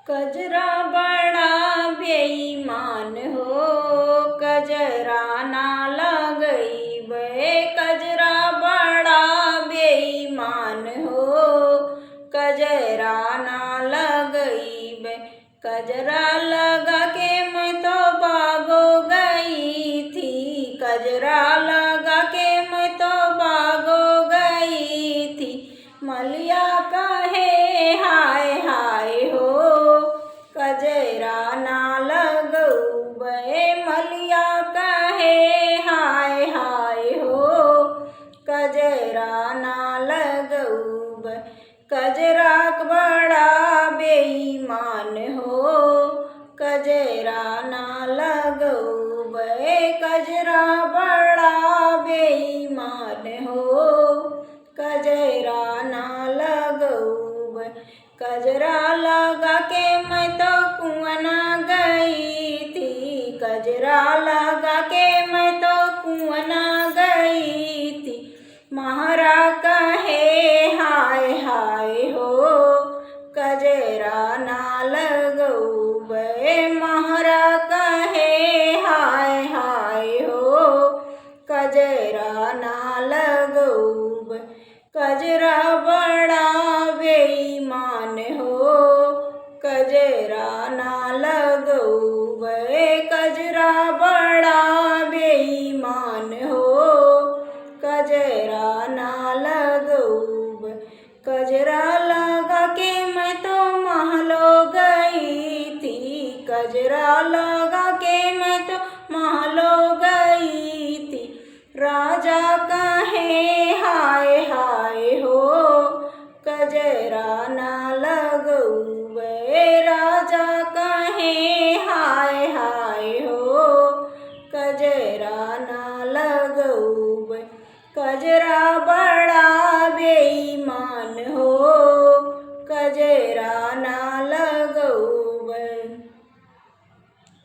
कजरा बड़ा बेईमान हो, कजरा ना लगइबे। कजरा बड़ा बेईमान हो, कजरा ना लगइबे। कजरा लगा के मैं तो भागो गई थी, कजरा लगा के मैं तो भागो गई थी। मलिया कहे हाय हाय हो, कजरा ना लगउबे। मलिया कहे हाय हाय हो, कजरा ना लगउबे। कजरा बड़ा बेईमान हो, कजरा ना लगउबे। कजरा बड़ा बेईमान हो, कजरा ना लगउबे। कजरा लगा के मैं तो कुआं ना गई थी, कजरा लगा के मैं तो कुआं ना गई थी। महरा कहे हाय हाय हो, कजरा ना लगउबे। महरा कहे हाय हाय हो, कजरा ना लगउबे। कजरा बड़ा बेईमान हो, कजरा ना लगउबे। कजरा बड़ा बेईमान हो, कजरा ना लगउबे। कजरा लगा के मैं तो महलो गई थी, कजरा लगा के मैं तो महलो गई थी। राजा कहे हाय हाय हो, कजरा ना लगउबे। राजा कहे हाय हाय हो, कजरा ना लगउबे। कजरा बड़ा बेईमान हो,